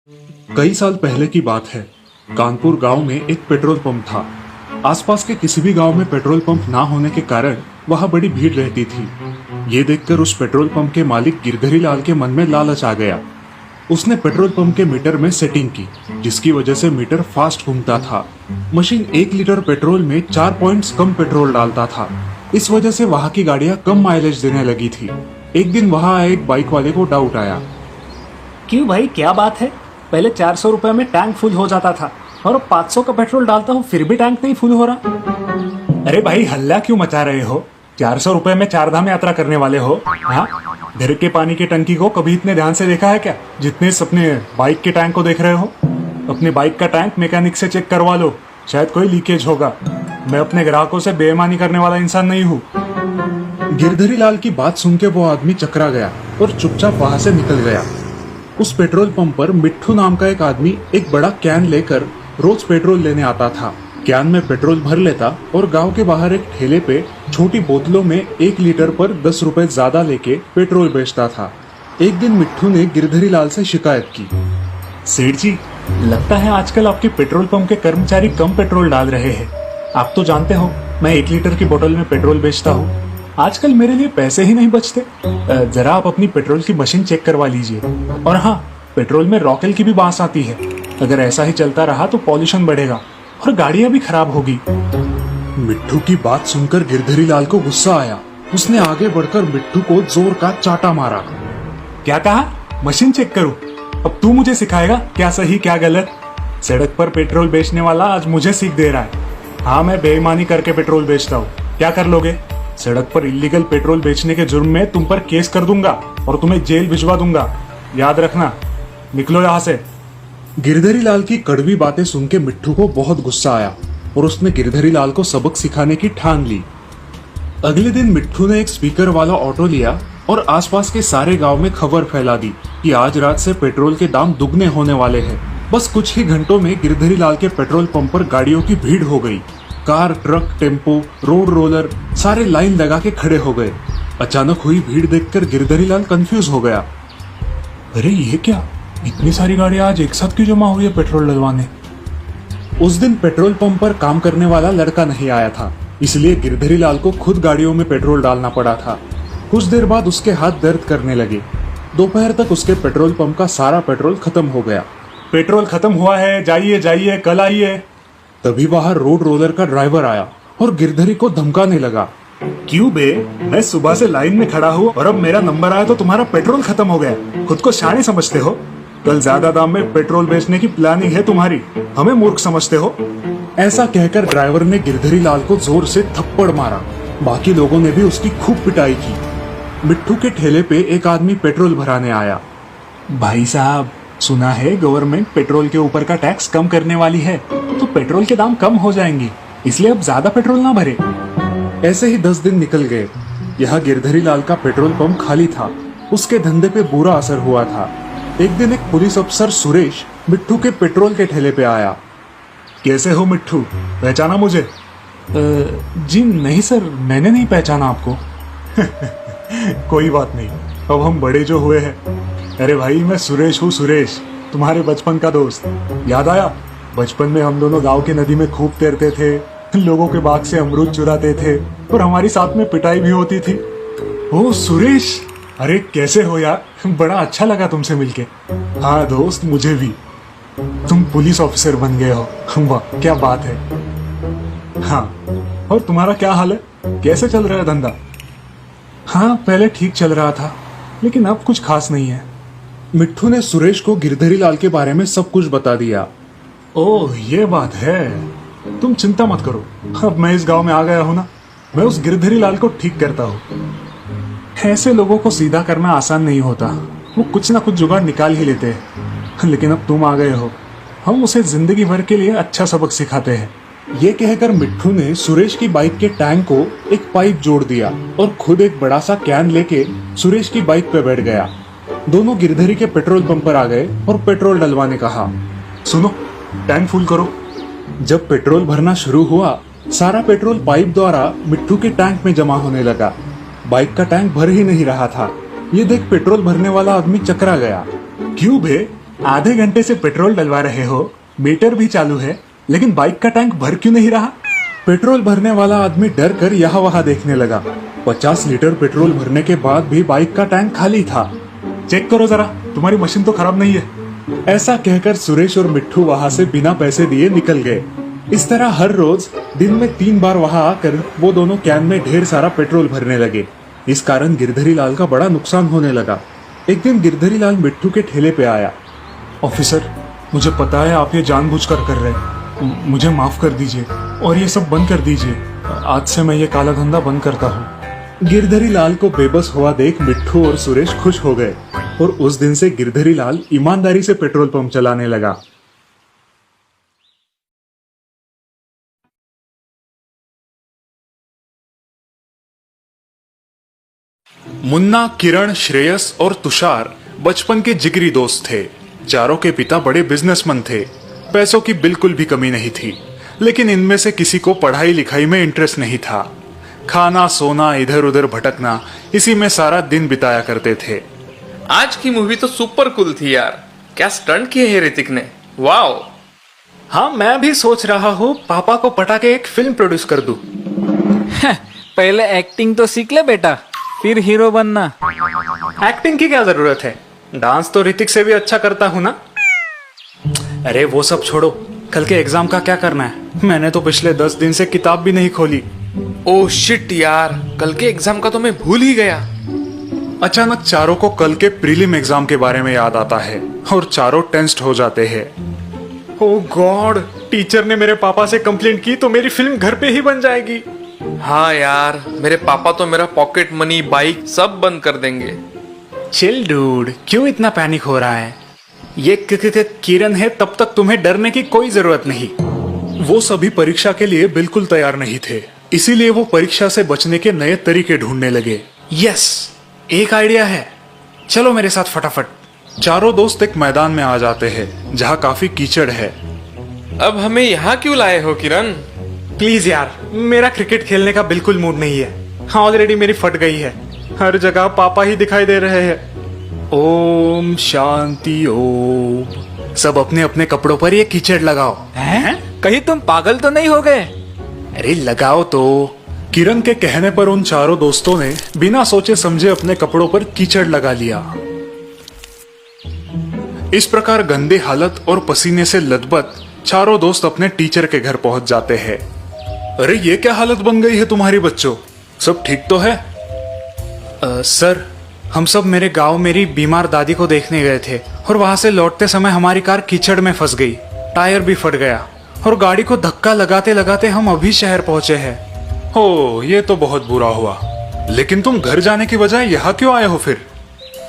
कई साल पहले की बात है। कानपुर गांव में एक पेट्रोल पंप था। आसपास के किसी भी गांव में पेट्रोल पंप ना होने के कारण वहां बड़ी भीड़ रहती थी। ये देखकर उस पेट्रोल पंप के मालिक गिरधरी लाल के मन में लालच आ गया। उसने पेट्रोल पंप के मीटर में सेटिंग की, जिसकी वजह से मीटर फास्ट घूमता था। मशीन 1 लीटर पेट्रोल में 4 पॉइंट्स कम पेट्रोल डालता था। इस वजह से वहां की गाड़ियां कम माइलेज देने लगी थी। एक दिन वहां आए एक बाइक वाले को डाउट आया। क्यों भाई, क्या बात है? पहले 400 रुपए में टैंक फुल हो जाता था और अब 500 का पेट्रोल डालता हूँ फिर भी टैंक नहीं फुल हो रहा। अरे भाई, हल्ला क्यों मचा रहे हो? 400 रुपए में 4 धाम यात्रा करने वाले हो? हाँ, घर के पानी की टंकी को कभी इतने ध्यान से देखा है क्या, जितने अपने बाइक के टैंक को देख रहे हो? अपने बाइक का टैंक मैकेनिक से चेक करवा लो, शायद कोई लीकेज होगा। मैं अपने ग्राहकों से बेईमानी करने वाला इंसान नहीं हूँ। गिरधरी लाल की बात सुन के वो आदमी चकरा गया और चुपचाप वहां से निकल गया। उस पेट्रोल पंप पर मिट्ठू नाम का एक आदमी एक बड़ा कैन लेकर रोज पेट्रोल लेने आता था। कैन में पेट्रोल भर लेता और गांव के बाहर एक ठेले पे छोटी बोतलों में 1 लीटर पर 10 रुपए ज्यादा लेके पेट्रोल बेचता था। एक दिन मिट्ठू ने गिरधरी लाल से शिकायत की। सेठ जी, लगता है आजकल आपके पेट्रोल पंप के कर्मचारी कम पेट्रोल डाल रहे हैं। आप तो जानते हो मैं 1 लीटर की बोतल में पेट्रोल बेचता हूँ। आजकल मेरे लिए पैसे ही नहीं बचते। जरा आप अपनी पेट्रोल की मशीन चेक करवा लीजिए। और हाँ, पेट्रोल में रॉकेल की भी बांस आती है। अगर ऐसा ही चलता रहा तो पॉल्यूशन बढ़ेगा और गाड़ियां भी खराब होगी। मिट्ठू की बात सुनकर गिरधरी लाल को गुस्सा आया। उसने आगे बढ़कर मिट्ठू को जोर का चाटा मारा। क्या कहा? मशीन चेक करूं? अब तू मुझे सिखाएगा क्या सही क्या गलत? सड़क पर पेट्रोल बेचने वाला आज मुझे सीख दे रहा है। हाँ, मैं बेईमानी करके पेट्रोल बेचता हूँ। क्या कर लोगे? सड़क पर इलीगल पेट्रोल बेचने के जुर्म में तुम पर केस कर दूंगा और तुम्हें जेल भिजवा दूंगा। याद रखना। निकलो यहाँ से। गिरधरी लाल की कड़वी बातें सुन के मिट्ठू को बहुत गुस्सा आया और उसने गिरधरी लाल को सबक सिखाने की ठान ली। अगले दिन मिट्ठू ने एक स्पीकर वाला ऑटो लिया और आसपास के सारे गांव में खबर फैला दी कि आज रात से पेट्रोल के दाम दुगने होने वाले हैं। बस कुछ ही घंटों में गिरधरी लाल के पेट्रोल पंप पर गाड़ियों की भीड़ हो गई। Car, truck, tempo, road roller सारे लाइन लगा के खड़े हो गए। अचानक हुई भीड़ देखकर गिरधरी लाल कंफ्यूज हो गया। अरे ये क्या, इतनी सारी गाड़ियां आज एक साथ क्यों जमा हुई है पेट्रोल डलवाने? उस दिन पेट्रोल पंप पर काम करने वाला लड़का नहीं आया था, इसलिए गिरधरी लाल को खुद गाड़ियों में पेट्रोल डालना पड़ा था। कुछ देर बाद उसके हाथ दर्द करने लगे। दोपहर तक उसके पेट्रोल पंप का सारा पेट्रोल खत्म हो गया। पेट्रोल खत्म हुआ है, जाइए जाइए, कल आइए। तभी वहां रोड रोलर का ड्राइवर आया और गिरधरी को धमकाने लगा। क्यों बे, मैं सुबह से लाइन में खड़ा हूँ और अब मेरा नंबर आया तो तुम्हारा पेट्रोल खत्म हो गया। खुद को शाने समझते हो? कल ज्यादा दाम में पेट्रोल बेचने की प्लानिंग है तुम्हारी, हमें मूर्ख समझते हो? ऐसा कहकर ड्राइवर ने गिरधरी लाल को जोर से थप्पड़ मारा। बाकी लोगों ने भी उसकी खूब पिटाई की। मिट्ठू के ठेले पे एक आदमी पेट्रोल भराने आया। भाई साहब, सुना है गवर्नमेंट पेट्रोल के ऊपर का टैक्स कम करने वाली है, तो पेट्रोल के दाम कम हो जाएंगे, इसलिए अब ज्यादा पेट्रोल ना भरे। ऐसे ही 10 दिन निकल गए। यहाँ गिरधरी लाल का पेट्रोल पंप खाली था। उसके धंधे पे बुरा असर हुआ था। एक दिन एक पुलिस अफसर सुरेश मिट्ठू के पेट्रोल के ठेले पे आया। कैसे हो मिट्ठू, पहचाना मुझे? जी नहीं सर, मैंने नहीं पहचाना आपको। कोई बात नहीं, अब हम बड़े जो हुए हैं। अरे भाई, मैं सुरेश हूँ, सुरेश, तुम्हारे बचपन का दोस्त। याद आया? बचपन में हम दोनों गांव की नदी में खूब तैरते थे, लोगों के बाग से अमरूद चुराते थे और हमारी साथ में पिटाई भी होती थी। ओह सुरेश, अरे कैसे हो यार, बड़ा अच्छा लगा तुमसे मिलके। हाँ दोस्त, मुझे भी। तुम पुलिस ऑफिसर बन गए हो, वाह क्या बात है। हाँ, और तुम्हारा क्या हाल है? कैसे चल रहा है धंधा? हाँ, पहले ठीक चल रहा था, लेकिन अब कुछ खास नहीं है। मिट्ठू ने सुरेश को गिरधरी लाल के बारे में सब कुछ बता दिया। ओह ये बात है, तुम चिंता मत करो, अब मैं इस गांव में आ गया हूं ना, मैं उस गिरधरी लाल को ठीक करता हूँ। ऐसे लोगों को सीधा करना आसान नहीं होता, वो कुछ ना कुछ जुगाड़ निकाल ही लेते हैं। लेकिन अब तुम आ गए हो, हम उसे जिंदगी भर के लिए अच्छा सबक सिखाते हैं। ये कहकर मिट्ठू ने सुरेश की बाइक के टैंक को एक पाइप जोड़ दिया और खुद एक बड़ा सा कैन लेके सुरेश की बाइक पे बैठ गया। दोनों गिरधरी के पेट्रोल पंप पर आ गए और पेट्रोल डलवाने कहा। सुनो, टैंक फुल करो। जब पेट्रोल भरना शुरू हुआ, सारा पेट्रोल पाइप द्वारा मिट्ठू के टैंक में जमा होने लगा। बाइक का टैंक भर ही नहीं रहा था। ये देख पेट्रोल भरने वाला आदमी चकरा गया। क्यों बे, आधे घंटे से पेट्रोल डलवा रहे हो, मीटर भी चालू है, लेकिन बाइक का टैंक भर क्यों नहीं रहा? पेट्रोल भरने वाला आदमी डर कर यहाँ वहाँ देखने लगा। 50 लीटर पेट्रोल भरने के बाद भी बाइक का टैंक खाली था। चेक करो जरा, तुम्हारी मशीन तो खराब नहीं है। ऐसा कहकर सुरेश और मिट्ठू वहाँ से बिना पैसे दिए निकल गए। इस तरह हर रोज दिन में 3 बार वहाँ आकर वो दोनों कैन में ढेर सारा पेट्रोल भरने लगे। इस कारण गिरधरी लाल का बड़ा नुकसान होने लगा। एक दिन गिरधरी लाल मिट्ठू के ठेले पे आया। ऑफिसर, मुझे पता है आप ये जानबूझकर कर रहे हैं, मुझे माफ कर दीजिए और ये सब बंद कर दीजिए। आज से मैं ये काला धंधा बंद करता हूँ। गिरधरी लाल को बेबस हुआ देख मिट्ठू और सुरेश खुश हो गए और उस दिन से गिरधरी लाल ईमानदारी से पेट्रोल पंप चलाने लगा। मुन्ना, किरण, श्रेयस और तुषार बचपन के जिगरी दोस्त थे। चारों के पिता बड़े बिजनेसमैन थे। पैसों की बिल्कुल भी कमी नहीं थी, लेकिन इनमें से किसी को पढ़ाई लिखाई में इंटरेस्ट नहीं था। खाना, सोना, इधर उधर भटकना, इसी में सारा दिन बिताया करते थे। आज की मूवी तो सुपर कूल थी यार। क्या स्टंट किए हैं ऋतिक ने, वाओ। हाँ, मैं भी सोच रहा हूँ पापा को पटा के एक फिल्म प्रोड्यूस कर दूं। पहले एक्टिंग तो सीख ले बेटा, फिर हीरो बनना। एक्टिंग की क्या जरूरत है, डांस तो ऋतिक से भी अच्छा करता हूँ ना। अरे वो सब छोड़ो, कल के एग्जाम का क्या करना है? मैंने तो पिछले 10 दिन से किताब भी नहीं खोली। ओह शिट यार, कल के एग्जाम का तो मैं भूल ही गया। अचानक चारों को कल के प्रीलिम एग्जाम के बारे में याद आता है और चारों टेंस्ड हो जाते हैं। ओह गॉड, टीचर ने मेरे पापा से कंप्लेंट की तो मेरी फिल्म घर पे ही बन जाएगी। हाँ यार, मेरे पापा तो मेरा पॉकेट मनी, बाइक सब बंद कर देंगे। चिल डूड, क्यों इतना पैनिक हो रहा है? ये किरण है, तब तक तुम्हें डरने की कोई जरूरत नहीं। वो सभी परीक्षा के लिए बिल्कुल तैयार नहीं थे, इसीलिए वो परीक्षा से बचने के नए तरीके ढूंढने लगे। यस, एक आइडिया है, चलो मेरे साथ फटाफट। चारों दोस्त एक मैदान में आ जाते हैं जहाँ काफी कीचड़ है। अब हमें यहाँ क्यों लाए हो किरण? प्लीज यार, मेरा क्रिकेट खेलने का बिल्कुल मूड नहीं है। हाँ, ऑलरेडी मेरी फट गई है, हर जगह पापा ही दिखाई दे रहे हैं। ओम शांति ओम। सब अपने अपने कपड़ों पर ये कीचड़ लगाओ। हैं? कहीं तुम पागल तो नहीं हो गए? अरे लगाओ तो। किरण के कहने पर उन चारों दोस्तों ने बिना सोचे समझे अपने कपड़ों पर कीचड़ लगा लिया। इस प्रकार गंदे हालत और पसीने से लथपथ चारों दोस्त अपने टीचर के घर पहुंच जाते हैं। अरे ये क्या हालत बन गई है तुम्हारी बच्चों, सब ठीक तो है? सर, हम सब मेरे गांव मेरी बीमार दादी को देखने गए थे और वहां से लौटते समय हमारी कार कीचड़ में फंस गई, टायर भी फट गया और गाड़ी को धक्का लगाते लगाते हम अभी शहर पहुंचे हैं। हो, ये तो बहुत बुरा हुआ। लेकिन तुम घर जाने की बजाय यहाँ क्यों आए हो फिर?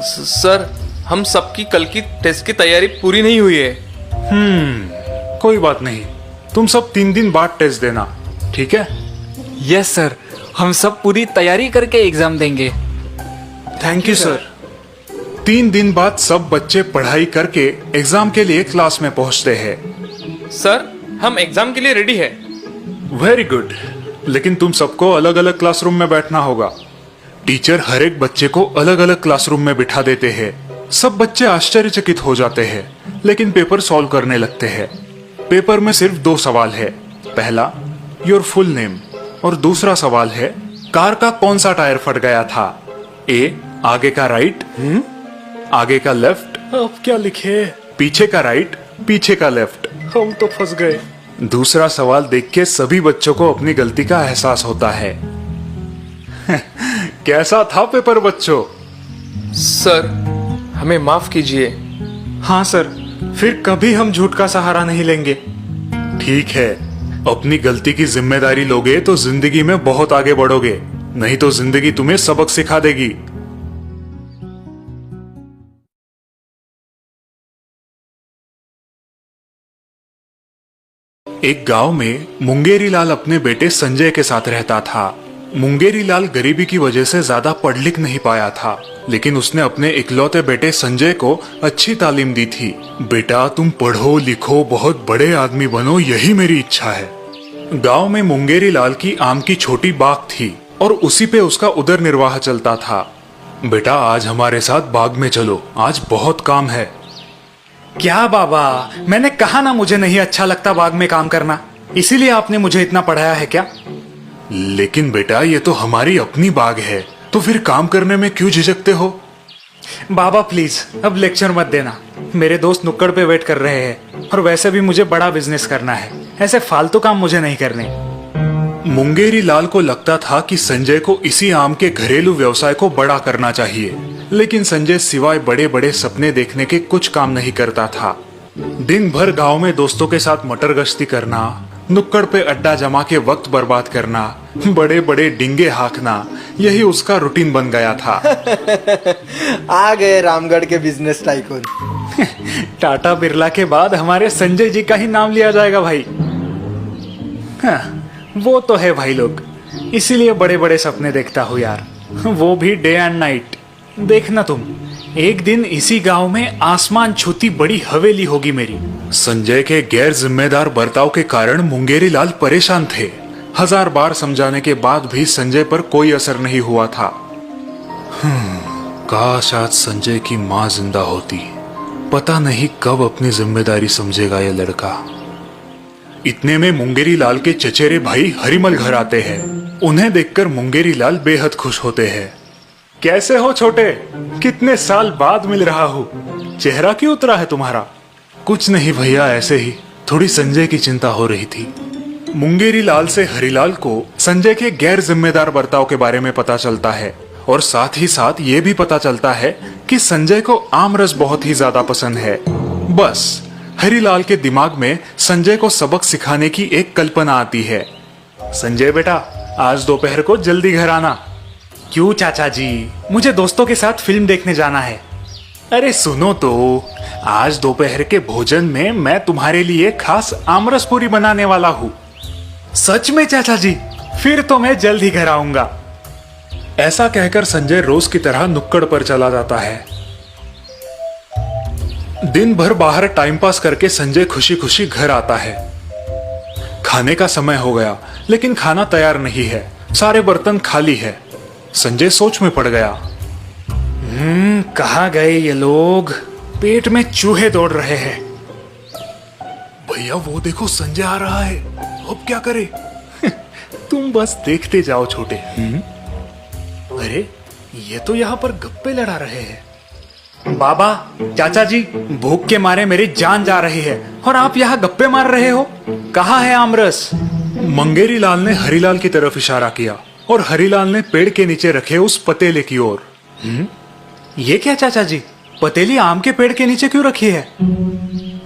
सर, हम सबकी कल की टेस्ट की तैयारी पूरी नहीं हुई है। कोई बात नहीं, तुम सब 3 दिन बाद टेस्ट देना, ठीक है? यस सर, हम सब पूरी तैयारी करके एग्जाम देंगे। Thank you sir. 3 दिन बाद सब बच्चे पढ़ाई करके एग्जाम के लिए क्लास में पहुंचते हैं। सर, हम एग्जाम के लिए रेडी है। वेरी गुड, लेकिन तुम सबको अलग अलग क्लासरूम में बैठना होगा। टीचर हर एक बच्चे को अलग अलग क्लासरूम में बिठा देते हैं। सब बच्चे आश्चर्यचकित हो जाते हैं, लेकिन पेपर सॉल्व करने लगते हैं। पेपर में सिर्फ 2 सवाल है। पहला, योर फुल नेम, और दूसरा सवाल है, कार का कौन सा टायर फट गया था? ए, आगे का राइट, आगे का लेफ्ट, अब क्या लिखे? पीछे का राइट, पीछे का लेफ्ट। हम तो फंस गए। दूसरा सवाल देख के सभी बच्चों को अपनी गलती का एहसास होता है। कैसा था पेपर बच्चों? सर, हमें माफ कीजिए। हाँ सर, फिर कभी हम झूठ का सहारा नहीं लेंगे। ठीक है, अपनी गलती की जिम्मेदारी लोगे तो जिंदगी में बहुत आगे बढ़ोगे, नहीं तो जिंदगी तुम्हें सबक सिखा देगी। एक गांव में मुंगेरी लाल अपने बेटे संजय के साथ रहता था। मुंगेरी लाल गरीबी की वजह से ज्यादा पढ़ लिख नहीं पाया था, लेकिन उसने अपने इकलौते बेटे संजय को अच्छी तालीम दी थी। बेटा, तुम पढ़ो लिखो, बहुत बड़े आदमी बनो, यही मेरी इच्छा है। गांव में मुंगेरी लाल की आम की छोटी बाग थी और उसी पे उसका उदर निर्वाह चलता था। बेटा, आज हमारे साथ बाग में चलो, आज बहुत काम है। क्या बाबा, मैंने कहा ना मुझे नहीं अच्छा लगता बाग में काम करना, इसीलिए आपने मुझे इतना पढ़ाया है क्या? लेकिन बेटा ये तो हमारी अपनी बाग है, तो फिर काम करने में क्यों झिझकते हो? बाबा प्लीज अब लेक्चर मत देना, मेरे दोस्त नुक्कड़ पे वेट कर रहे हैं और वैसे भी मुझे बड़ा बिजनेस करना है, ऐसे फालतू काम मुझे नहीं करने। मुंगेरी लाल को लगता था कि संजय को इसी आम के घरेलू व्यवसाय को बड़ा करना चाहिए, लेकिन संजय सिवाय बड़े बड़े सपने देखने के कुछ काम नहीं करता था। दिन भर गांव में दोस्तों के साथ मटर गश्ती करना, नुक्कड़ पे अड्डा जमा के वक्त बर्बाद करना, बड़े बड़े डिंगे हाँकना, यही उसका रूटीन बन गया था। आ गए रामगढ़ के बिजनेस टाइकून। टाटा बिरला के बाद हमारे संजय जी का ही नाम लिया जाएगा भाई। हाँ, वो तो है भाई लोग, इसीलिए बड़े बड़े सपने देखता हूँ यार, वो भी डे एंड नाइट। देखना तुम, एक दिन इसी गांव में आसमान छूती बड़ी हवेली होगी मेरी। संजय के गैर जिम्मेदार बर्ताव के कारण मुंगेरी लाल परेशान थे। 1000 बार समझाने के बाद भी संजय पर कोई असर नहीं हुआ था। काश आज संजय की माँ जिंदा होती, पता नहीं कब अपनी जिम्मेदारी समझेगा ये लड़का। इतने में मुंगेरी लाल के चचेरे भाई हरिमल घर आते हैं। उन्हें देखकर मुंगेरी लाल बेहद खुश होते हैं। कैसे हो छोटे, कितने साल बाद मिल रहा हूँ, चेहरा क्यों उतरा है तुम्हारा? कुछ नहीं भैया, ऐसे ही थोड़ी संजय की चिंता हो रही थी। मुंगेरी लाल से हरिलाल को संजय के गैर जिम्मेदार बर्ताव के बारे में पता चलता है और साथ ही साथ ये भी पता चलता है कि संजय को आम रस बहुत ही ज्यादा पसंद है। बस हरिलाल के दिमाग में संजय को सबक सिखाने की एक कल्पना आती है। संजय बेटा, आज दोपहर को जल्दी घर आना। क्यों चाचा जी, मुझे दोस्तों के साथ फिल्म देखने जाना है। अरे सुनो तो, आज दोपहर के भोजन में मैं तुम्हारे लिए खास आमरस पूरी बनाने वाला हूँ। सच में चाचा जी? फिर तो मैं जल्द ही घर आऊंगा। ऐसा कहकर संजय रोज की तरह नुक्कड़ पर चला जाता है। दिन भर बाहर टाइम पास करके संजय खुशी खुशी घर आता है। खाने का समय हो गया, लेकिन खाना तैयार नहीं है, सारे बर्तन खाली है। संजय सोच में पड़ गया। कहाँ गए ये लोग? पेट में चूहे दौड़ रहे हैं। भैया वो देखो संजय आ रहा है, अब क्या करे? तुम बस देखते जाओ छोटे। अरे ये तो यहाँ पर गप्पे लड़ा रहे हैं। बाबा, चाचा जी, भूख के मारे मेरी जान जा रही है और आप यहाँ गप्पे मार रहे हो। कहाँ है आमरस? मंगेरी लाल ने हरिलाल की तरफ इशारा किया और हरिलाल ने पेड़ के नीचे रखे उस पतेले की ओर। ये क्या चाचा जी, पतेली आम के पेड़ के नीचे क्यों रखी है?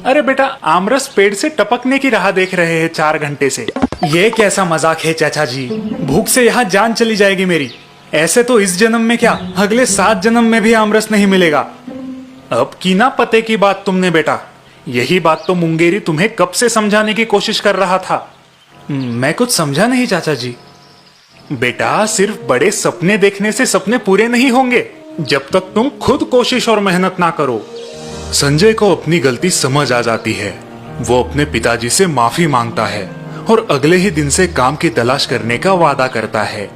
अरे बेटा, आमरस पेड़ से टपकने की राह देख रहे हैं 4 घंटे से। ये कैसा मजाक है चाचा जी, भूख से यहाँ जान चली जाएगी मेरी। ऐसे तो इस जन्म में क्या, अगले 7 जन्म में भी आमरस नहीं मिलेगा। अब की ना पते की बात तुमने बेटा, यही बात तो मुंगेरी तुम्हें कब से समझाने की कोशिश कर रहा था। मैं कुछ समझा नहीं चाचा जी। बेटा, सिर्फ बड़े सपने देखने से सपने पूरे नहीं होंगे जब तक तुम खुद कोशिश और मेहनत ना करो। संजय को अपनी गलती समझ आ जाती है। वो अपने पिताजी से माफी मांगता है और अगले ही दिन से काम की तलाश करने का वादा करता है।